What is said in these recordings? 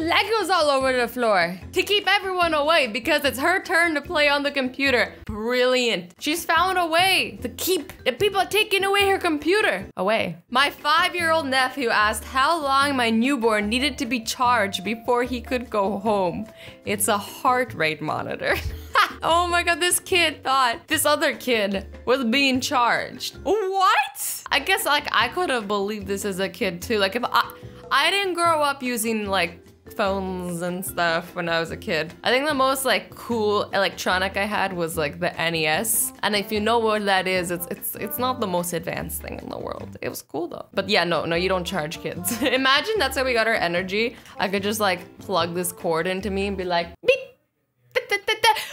Legos all over the floor to keep everyone away because it's her turn to play on the computer. Brilliant. She's found a way to keep the people taking away her computer away. My 5-year-old nephew asked how long my newborn needed to be charged before he could go home. It's a heart rate monitor. Oh my god, this kid thought this other kid was being charged. What? I guess like I could have believed this as a kid too. Like if I didn't grow up using like phones and stuff when I was a kid. I think the most like cool electronic I had was like the NES. And if you know what that is, it's not the most advanced thing in the world. It was cool though. But yeah, no, you don't charge kids. Imagine that's how we got our energy. I could just like plug this cord into me and be like, beep.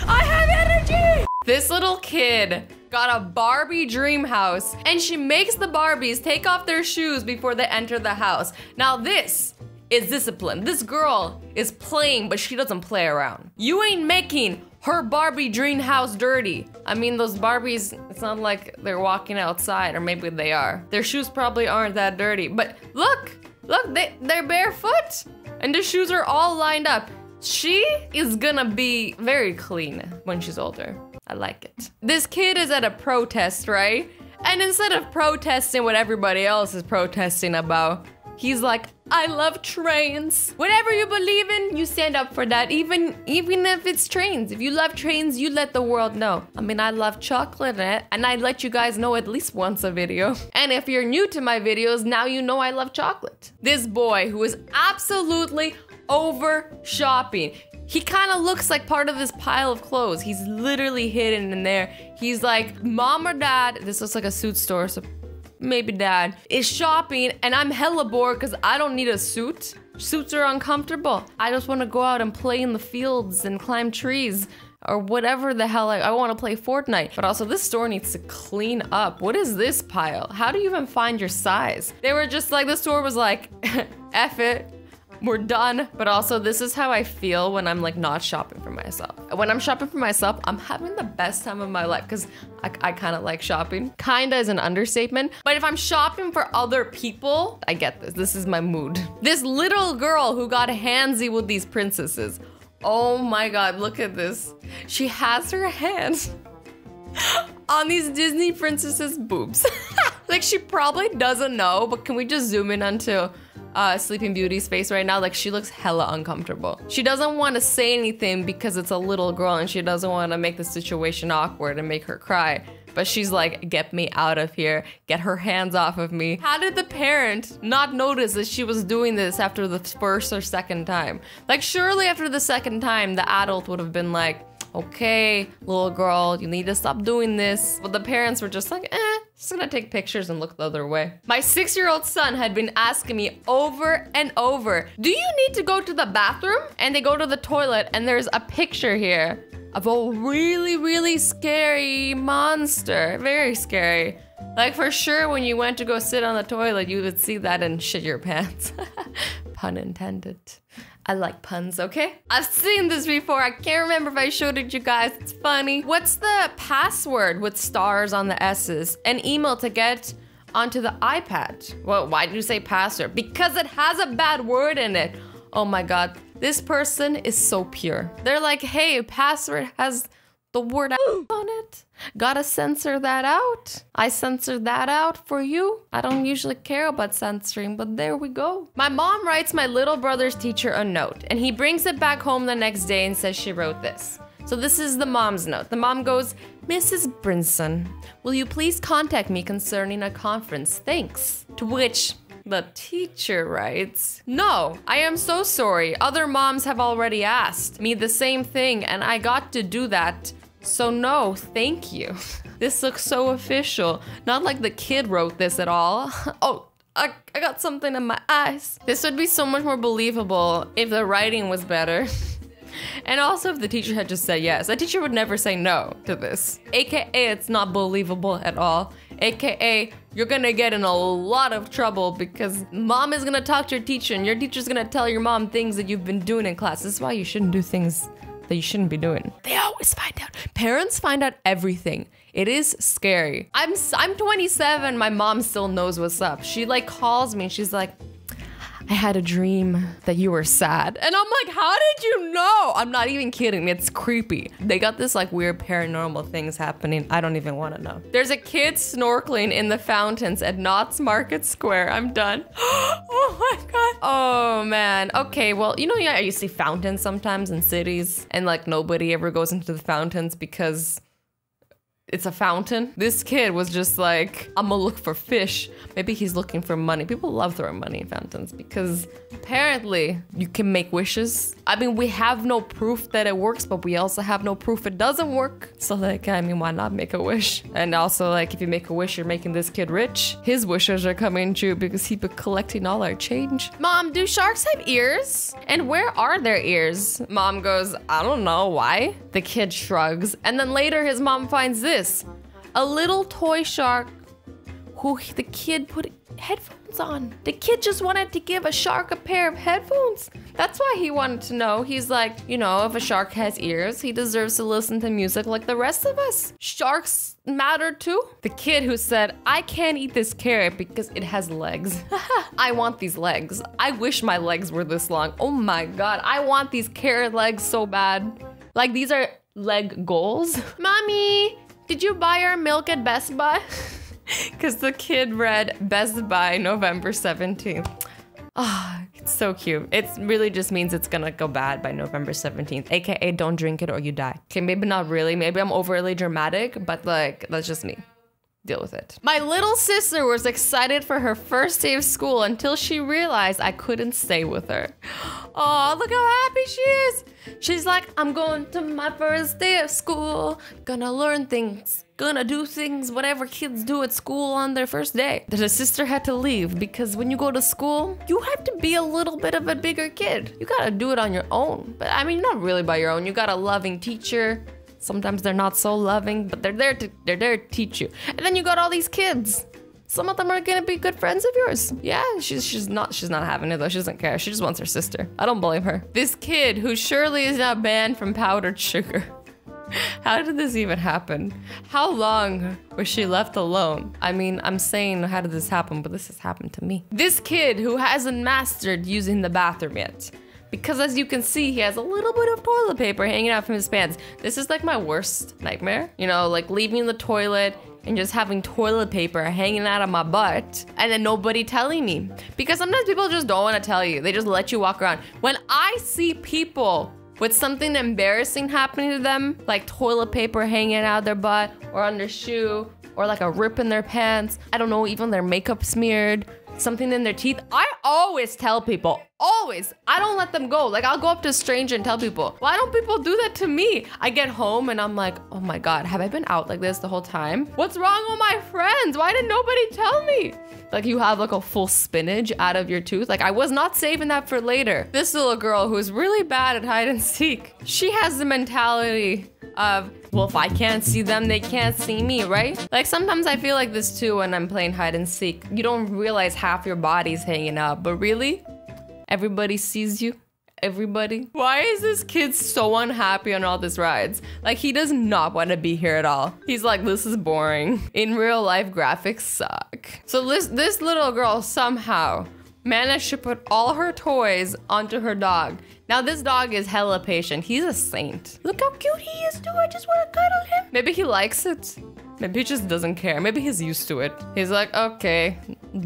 I have energy! This little kid got a Barbie Dreamhouse and she makes the Barbies take off their shoes before they enter the house. Now this is discipline. This girl is playing, but she doesn't play around. You ain't making her Barbie Dreamhouse dirty. I mean, those Barbies, it's not like they're walking outside, or maybe they are. Their shoes probably aren't that dirty, but look, they're barefoot and the shoes are all lined up. She is gonna be very clean when she's older. I like it. This kid is at a protest, right? And instead of protesting what everybody else is protesting about, he's like, I love trains. Whatever you believe in, you stand up for that. Even if it's trains. If you love trains, you let the world know. I mean, I love chocolate and I let you guys know at least once a video. And if you're new to my videos, now you know I love chocolate. This boy who is absolutely over shopping. He kind of looks like part of this pile of clothes. He's literally hidden in there. He's like, mom or dad, this looks like a suit store, so maybe dad, is shopping and I'm hella bored because I don't need a suit. Suits are uncomfortable. I just want to go out and play in the fields and climb trees or whatever the hell I want to play Fortnite. But also this store needs to clean up. What is this pile? How do you even find your size? They were just like, the store was like, F it. We're done. But also this is how I feel when I'm like not shopping for myself. When I'm shopping for myself, I'm having the best time of my life because I kind of like shopping. Kinda is an understatement. But if I'm shopping for other people, I get this. This is my mood. This little girl who got handsy with these princesses. Oh my god, look at this. She has her hands on these Disney princesses' boobs. Like she probably doesn't know, but can we just zoom in onto Sleeping Beauty's face right now? Like she looks hella uncomfortable. She doesn't want to say anything because it's a little girl and she doesn't want to make the situation awkward and make her cry. But she's like, get me out of here. Get her hands off of me. How did the parent not notice that she was doing this after the first or second time? Like surely after the second time, the adult would have been like, okay, little girl, you need to stop doing this. But the parents were just like, just gonna take pictures and look the other way. My 6-year-old son had been asking me over and over, do you need to go to the bathroom? And they go to the toilet and there's a picture here of a really, really scary monster. Very scary. Like for sure when you went to go sit on the toilet, you would see that and shit your pants. Pun intended. I like puns, okay? I've seen this before. I can't remember if I showed it to you guys. It's funny. What's the password with stars on the S's? An email to get onto the iPad. Well, why did you say password? Because it has a bad word in it. Oh my god. This person is so pure. They're like, hey, password has the word on it. Gotta censor that out. I censored that out for you. I don't usually care about censoring, but there we go. My mom writes my little brother's teacher a note, and he brings it back home the next day and says she wrote this. So this is the mom's note. The mom goes, Mrs. Brinson, will you please contact me concerning a conference? Thanks. To which the teacher writes, no, I am so sorry. Other moms have already asked me the same thing, and I got to do that. So no, thank you. This looks so official. Not like the kid wrote this at all. Oh, I got something in my eyes. This would be so much more believable if the writing was better. And also if the teacher had just said yes. A teacher would never say no to this. AKA, it's not believable at all. AKA, you're gonna get in a lot of trouble because mom is gonna talk to your teacher and your teacher's gonna tell your mom things that you've been doing in class. This is why you shouldn't do things that you shouldn't be doing. They always find out. Parents find out everything. It is scary. I'm 27, my mom still knows what's up. She like calls me and she's like, I had a dream that you were sad. And I'm like, how did you know? I'm not even kidding. It's creepy. They got this like weird paranormal things happening. I don't even want to know. There's a kid snorkeling in the fountains at Knott's Market Square. I'm done. Oh my God. Oh man. Okay, well, you know, yeah, you see fountains sometimes in cities and like nobody ever goes into the fountains because it's a fountain. This kid was just like, I'm gonna look for fish. Maybe he's looking for money. People love throwing money in fountains because apparently you can make wishes. I mean, we have no proof that it works, but we also have no proof it doesn't work. So like, I mean, why not make a wish? And also like, if you make a wish, you're making this kid rich. His wishes are coming true because he's been collecting all our change. Mom, do sharks have ears? And where are their ears? Mom goes, I don't know, why? The kid shrugs. And then later his mom finds this. A little toy shark who the kid put headphones on. The kid just wanted to give a shark a pair of headphones. That's why he wanted to know. He's like, you know, if a shark has ears, he deserves to listen to music like the rest of us. Sharks matter too. The kid who said, I can't eat this carrot because it has legs. I want these legs. I wish my legs were this long. Oh my God, I want these carrot legs so bad. Like these are leg goals. Mommy, did you buy our milk at Best Buy? Because the kid read Best Buy November 17th. Ah, it's so cute. It really just means it's gonna go bad by November 17th, aka don't drink it or you die. Okay, maybe not really. Maybe I'm overly dramatic, but like, that's just me. Deal with it. My little sister was excited for her first day of school until she realized I couldn't stay with her. Oh, look how happy she is. She's like, I'm going to my first day of school, gonna learn things, gonna do things, whatever kids do at school on their first day. The sister had to leave because when you go to school, you have to be a little bit of a bigger kid. You gotta do it on your own. But I mean, not really by your own. You got a loving teacher. Sometimes they're not so loving, but they're there to teach you. And then you got all these kids. Some of them are gonna be good friends of yours. Yeah, she's not having it though. She doesn't care. She just wants her sister. I don't blame her. This kid who surely is now banned from powdered sugar. How did this even happen? How long was she left alone? I mean, I'm saying how did this happen, but this has happened to me. This kid who hasn't mastered using the bathroom yet. Because as you can see, he has a little bit of toilet paper hanging out from his pants. This is like my worst nightmare. You know, like leaving the toilet and just having toilet paper hanging out of my butt and then nobody telling me. Because sometimes people just don't want to tell you. They just let you walk around. When I see people with something embarrassing happening to them, like toilet paper hanging out their butt or on their shoe or like a rip in their pants, I don't know, even their makeup smeared, something in their teeth, I always tell people, always. I don't let them go. Like I'll go up to a stranger and tell people, why don't people do that to me? I get home and I'm like, oh my God, have I been out like this the whole time? What's wrong with my friends? Why did nobody tell me? Like you have like a full spinach out of your tooth. Like I was not saving that for later. This little girl who's really bad at hide and seek, she has the mentality of, well, if I can't see them, they can't see me, right? Like sometimes I feel like this too when I'm playing hide and seek. You don't realize half your body's hanging out, but really, everybody sees you. Everybody. Why is this kid so unhappy on all these rides? Like he does not want to be here at all. He's like, this is boring. In real life, graphics suck. So this little girl somehow managed to put all her toys onto her dog. Now this dog is hella patient. He's a saint. Look how cute he is too. I just want to cuddle him. Maybe he likes it. Maybe he just doesn't care. Maybe he's used to it. He's like, okay,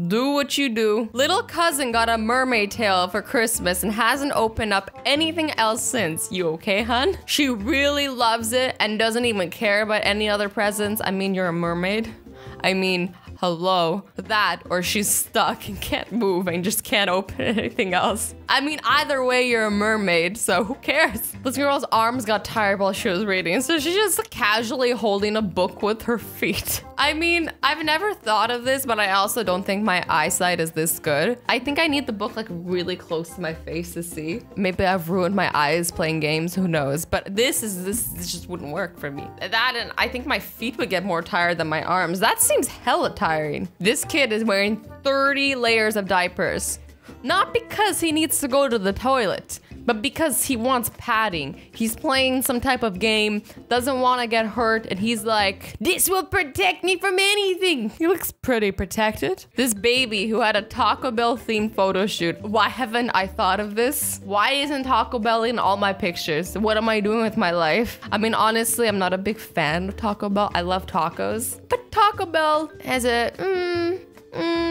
do what you do. Little cousin got a mermaid tail for Christmas and hasn't opened up anything else since. You okay, hun? She really loves it and doesn't even care about any other presents. I mean, you're a mermaid. I mean, hello, that or she's stuck and can't move and just can't open anything else. I mean, either way, you're a mermaid, so who cares? This girl's arms got tired while she was reading, so she's just casually holding a book with her feet. I mean, I've never thought of this, but I also don't think my eyesight is this good. I think I need the book like really close to my face to see. Maybe I've ruined my eyes playing games, who knows? But this just wouldn't work for me. That and I think my feet would get more tired than my arms. That seems hella tiring. This kid is wearing 30 layers of diapers. Not because he needs to go to the toilet, But because he wants padding, he's playing some type of game, doesn't want to get hurt, and he's like, this will protect me from anything. He looks pretty protected. This baby who had a Taco Bell themed photo shoot. Why haven't I thought of this? Why isn't Taco Bell in all my pictures? What am I doing with my life? I mean, honestly, I'm not a big fan of Taco Bell. I love tacos, but Taco Bell has a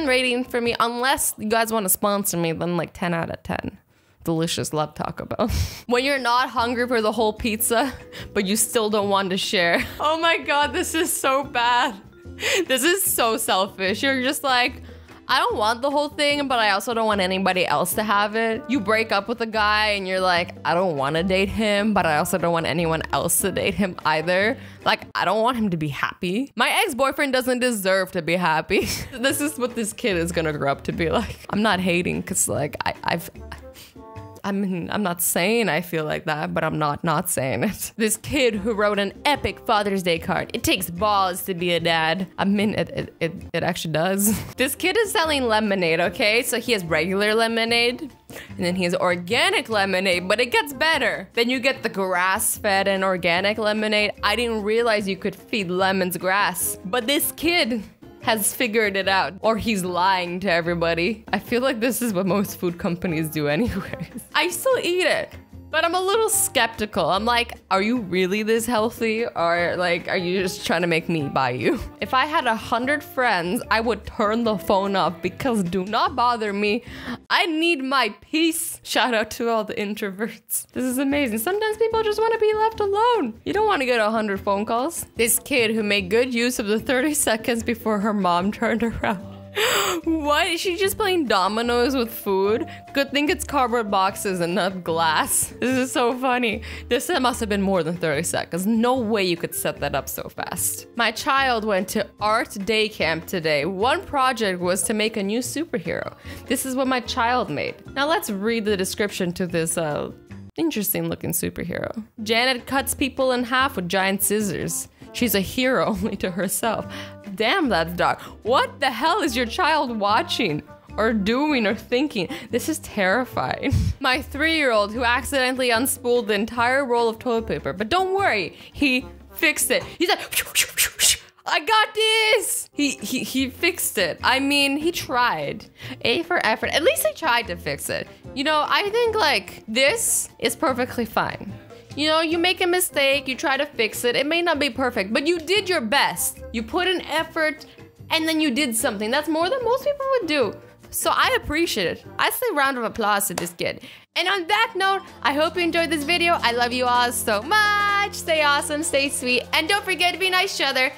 rating for me. Unless you guys want to sponsor me, then like 10 out of 10. Delicious, love Taco Bell. When you're not hungry for the whole pizza, but you still don't want to share. Oh my God, this is so bad. This is so selfish. You're just like, I don't want the whole thing, but I also don't want anybody else to have it. You break up with a guy and you're like, I don't want to date him, but I also don't want anyone else to date him either. Like, I don't want him to be happy. My ex-boyfriend doesn't deserve to be happy. This is what this kid is gonna grow up to be like. I'm not hating, cause like, I'm not saying I feel like that, but I'm not saying it. This kid who wrote an epic Father's Day card. It takes balls to be a dad. I mean, it actually does. This kid is selling lemonade, okay? So he has regular lemonade, and then he has organic lemonade, but it gets better. Then you get the grass-fed and organic lemonade. I didn't realize you could feed lemons grass, but this kid has figured it out, or he's lying to everybody. I feel like this is what most food companies do anyways. I still eat it, but I'm a little skeptical. I'm like, are you really this healthy? Or like, are you just trying to make me buy you? If I had 100 friends, I would turn the phone off because do not bother me. I need my peace. Shout out to all the introverts. This is amazing. Sometimes people just want to be left alone. You don't want to get 100 phone calls. This kid who made good use of the 30 seconds before her mom turned around. What? Is she just playing dominoes with food? Good thing it's cardboard boxes and not glass. This is so funny. This must have been more than 30 seconds. No way you could set that up so fast. My child went to art day camp today. One project was to make a new superhero. This is what my child made. Now let's read the description to this interesting looking superhero. Janet cuts people in half with giant scissors. She's a hero only to herself. Damn, that's dark. What the hell is your child watching or doing or thinking? This is terrifying. My 3-year-old who accidentally unspooled the entire roll of toilet paper, but don't worry, he fixed it. He's like, I got this. He fixed it. I mean, he tried. A for effort. At least he tried to fix it. You know, I think like this is perfectly fine. You know, you make a mistake, you try to fix it. It may not be perfect, but you did your best. You put in effort and then you did something. That's more than most people would do. So I appreciate it. I say round of applause to this kid. And on that note, I hope you enjoyed this video. I love you all so much. Stay awesome, stay sweet, and don't forget to be nice to each other.